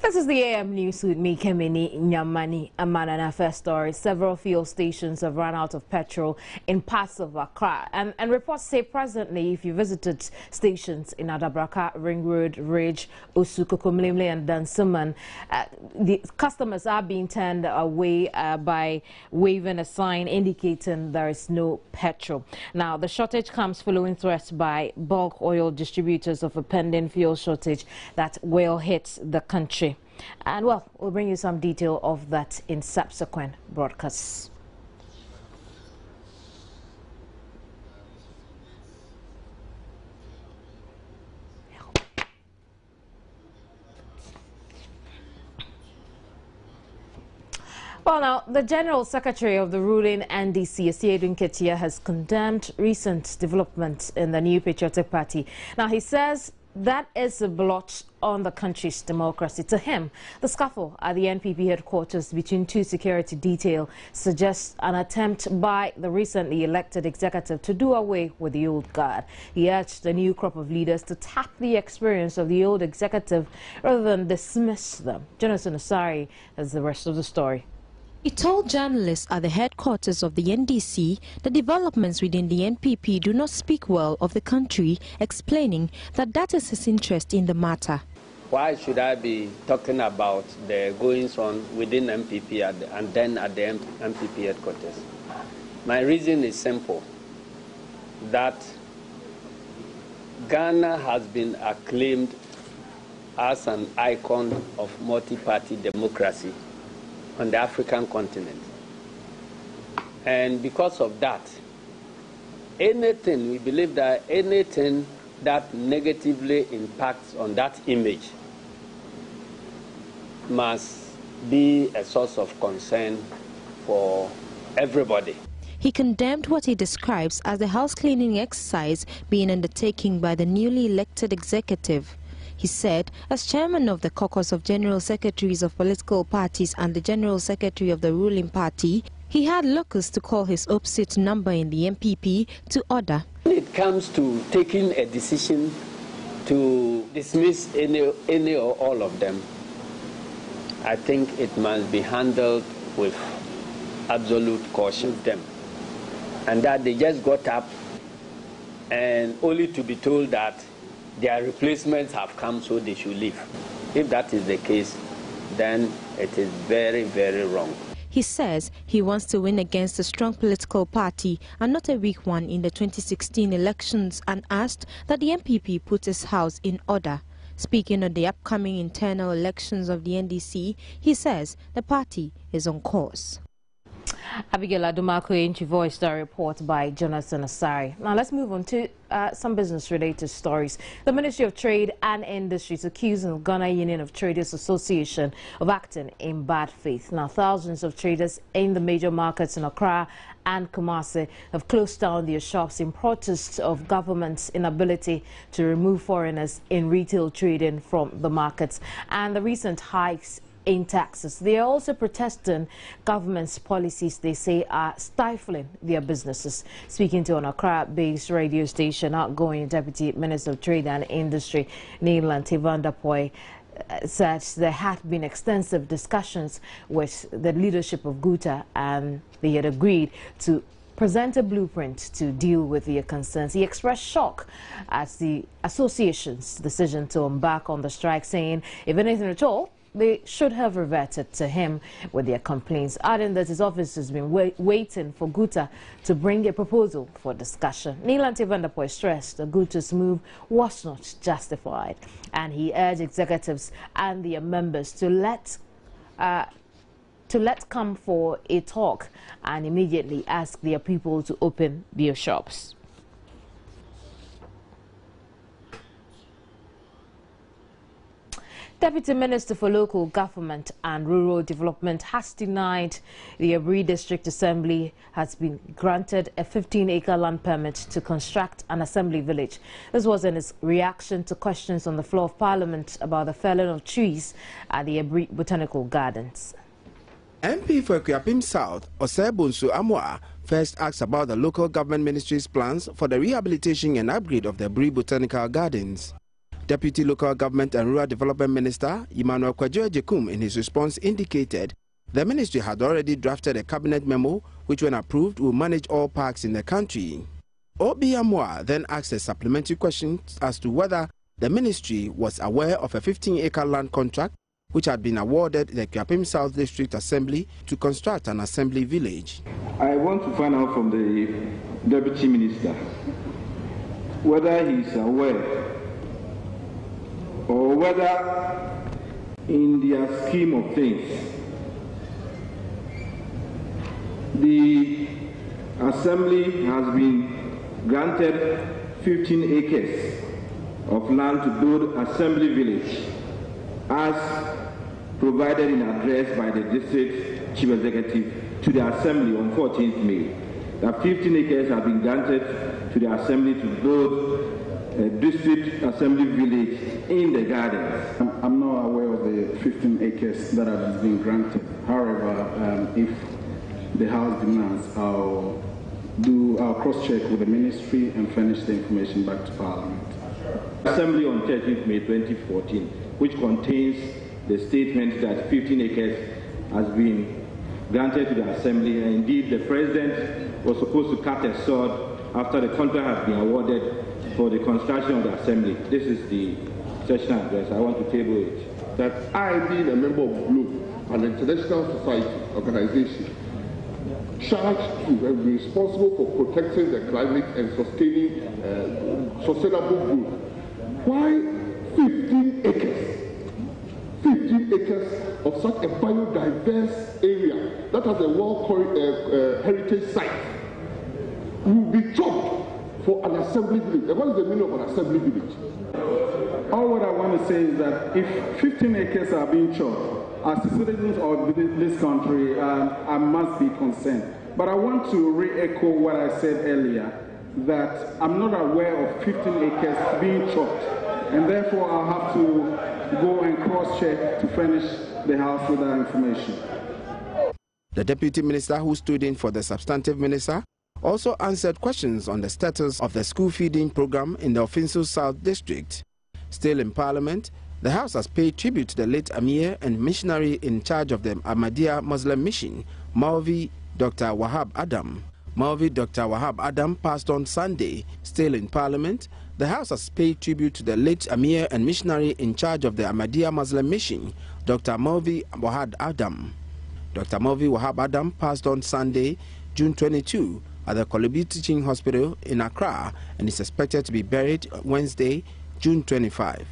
This is the AM News with me, Kemini Nyamani Amanana. First story. Several fuel stations have run out of petrol in parts of Accra. And reports say presently, if you visited stations in Adabraka, Ring Road, Ridge, Osukokomlimle and Dansuman, the customers are being turned away by waving a sign indicating there is no petrol. Now, the shortage comes following threats by bulk oil distributors of a pending fuel shortage that will hit the country. And well, we'll bring you some detail of that in subsequent broadcasts. Well, now, the General Secretary of the ruling NDC, Asiedun Ketia, has condemned recent developments in the New Patriotic Party. Now, he says that is a blot on the country's democracy. To him, the scuffle at the NPP headquarters between two security detail suggests an attempt by the recently elected executive to do away with the old guard. He urged the new crop of leaders to tap the experience of the old executive rather than dismiss them. Jonathan Asari has the rest of the story. He told journalists at the headquarters of the NDC that developments within the NPP do not speak well of the country, explaining that is his interest in the matter. Why should I be talking about the goings-on within MPP and then at the MPP headquarters? My reason is simple, that Ghana has been acclaimed as an icon of multi-party democracy on the African continent. And because of that, we believe that anything that negatively impacts on that image must be a source of concern for everybody. He condemned what he describes as the house cleaning exercise being undertaken by the newly elected executive. He said, as chairman of the caucus of general secretaries of political parties and the general secretary of the ruling party, he had locals to call his opposite number in the MPP to order. When it comes to taking a decision to dismiss any or all of them, I think it must be handled with absolute caution. And that they just got up and only to be told that their replacements have come, so they should leave. If that is the case, then it is very, very wrong. He says he wants to win against a strong political party and not a weak one in the 2016 elections, and asked that the MPP put his house in order. Speaking on the upcoming internal elections of the NDC, he says the party is on course. Abigail Adumako voiced a report by Jonathan Asari. Now let's move on to some business-related stories. The Ministry of Trade and Industry is accusing the Ghana Union of Traders Association of acting in bad faith. Now, thousands of traders in the major markets in Accra and Kumasi have closed down their shops in protest of government's inability to remove foreigners in retail trading from the markets and the recent hikes in taxes. They are also protesting government's policies they say are stifling their businesses. Speaking to an Accra-based radio station, outgoing Deputy Minister of Trade and Industry, Neelanti Vanderpoy, said there had been extensive discussions with the leadership of GUTA and they had agreed to present a blueprint to deal with their concerns. He expressed shock at the association's decision to embark on the strike, saying, if anything at all, they should have reverted to him with their complaints, adding that his office has been waiting for GUTA to bring a proposal for discussion. Neelanti Vanderpoy stressed that GUTA's move was not justified, and he urged executives and their members to let come for a talk and immediately ask their people to open their shops. Deputy Minister for Local Government and Rural Development has denied the Abri District Assembly has been granted a 15-acre land permit to construct an assembly village. This was in its reaction to questions on the floor of Parliament about the felling of trees at the Abri Botanical Gardens. MP for Kuapim South, Osebunsu Amwa, first asked about the local government ministry's plans for the rehabilitation and upgrade of the Abri Botanical Gardens. Deputy Local Government and Rural Development Minister Emmanuel Jekum in his response indicated the ministry had already drafted a cabinet memo which, when approved, will manage all parks in the country. Obi Amwa then asked a supplementary question as to whether the ministry was aware of a 15-acre land contract which had been awarded the Kwapim South District Assembly to construct an assembly village. I want to find out from the Deputy Minister whether he is aware or whether in their scheme of things the Assembly has been granted 15 acres of land to build Assembly Village as provided in address by the District Chief Executive to the Assembly on 14th May. That 15 acres have been granted to the Assembly to build a District Assembly Village in the gardens. I'm not aware of the 15 acres that have been granted. However, if the House demands, I'll cross-check with the ministry and furnish the information back to Parliament. Assembly on 30th May 2014, which contains the statement that 15 acres has been granted to the Assembly, and indeed the President was supposed to cut a sword after the contract had been awarded for the construction of the Assembly. This is the session address. I want to table it. That I, being a member of GLOBE, an international society organization, charged to and responsible for protecting the climate and sustaining sustainable growth. Why 15 acres? 15 acres of such a biodiverse area that has a World Heritage Site will be chopped for an assembly village. And what is the meaning of an assembly village? All what I want to say is that if 15 acres are being chopped, as citizens of this country, I must be concerned. But I want to re-echo what I said earlier, that I'm not aware of 15 acres being chopped, and therefore I'll have to go and cross-check to furnish the House with that information. The Deputy Minister, who stood in for the substantive minister, also answered questions on the status of the school feeding program in the Ofinsu South District. Still in Parliament, the House has paid tribute to the late Amir and missionary in charge of the Ahmadiyya Muslim Mission, Maulvi Dr. Wahab Adam. Maulvi Dr. Wahab Adam passed on Sunday. Still in Parliament, the House has paid tribute to the late Amir and missionary in charge of the Ahmadiyya Muslim Mission, Dr. Maulvi Wahab Adam. Dr. Maulvi Wahab Adam passed on Sunday, June 22, at the Kolibi Teaching Hospital in Accra and is expected to be buried Wednesday, June 25.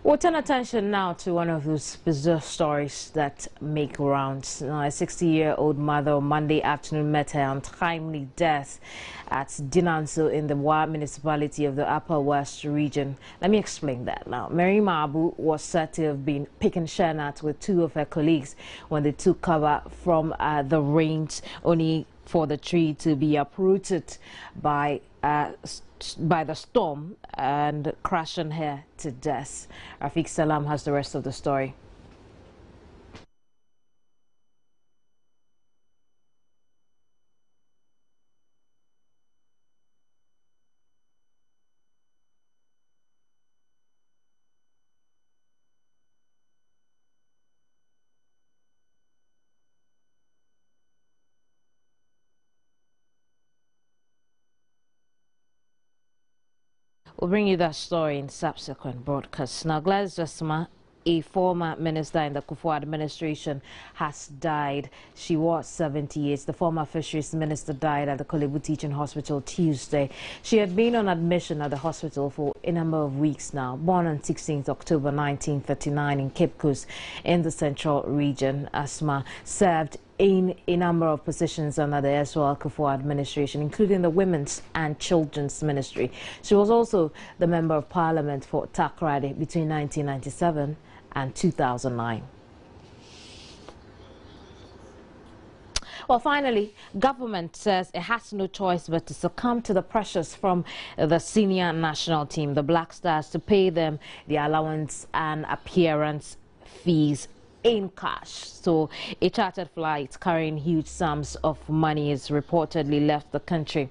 We'll turn attention now to one of those bizarre stories that make rounds. Now, a 60-year-old mother on Monday afternoon met her untimely death at Dinanso in the Wa municipality of the Upper West region. Let me explain that now. Mary Mabu was said to have been picking shanat with two of her colleagues when they took cover from the rains, only for the tree to be uprooted by the storm and crashing her to death. Rafiq Salam has the rest of the story. We'll bring you that story in subsequent broadcasts. Now, Gladys Westma, a former minister in the Kufuor administration, has died. She was 78. The former fisheries minister died at the Kolebu Teaching Hospital Tuesday. She had been on admission at the hospital for a number of weeks now. Born on 16th October 1939 in Cape Coast in the Central Region, Asma served in a number of positions under the Eswal Kufuor administration, including the Women's and Children's Ministry. She was also the Member of Parliament for Takrady between 1997 and 2009. Well, finally, government says it has no choice but to succumb to the pressures from the senior national team, the Black Stars, to pay them the allowance and appearance fees in cash. So a chartered flight carrying huge sums of money is reportedly left the country.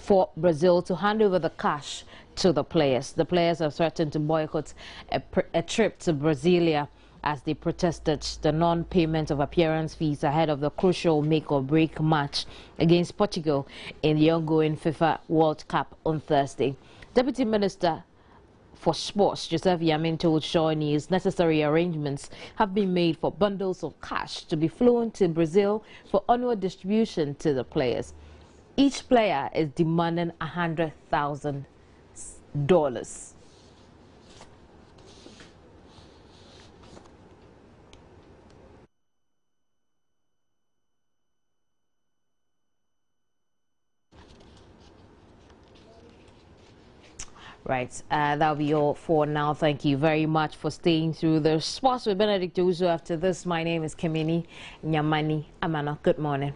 for Brazil to hand over the cash to the players. The players have threatened to boycott a trip to Brasilia as they protested the non-payment of appearance fees ahead of the crucial make-or-break match against Portugal in the ongoing FIFA World Cup on Thursday. Deputy Minister for Sports, Joseph Yamin, told Shaw News necessary arrangements have been made for bundles of cash to be flown to Brazil for onward distribution to the players. Each player is demanding $100,000. Right, that'll be all for now. Thank you very much for staying through the Sports with Benedict Uzo. After this, my name is Kemini Nyamani Amano. Good morning.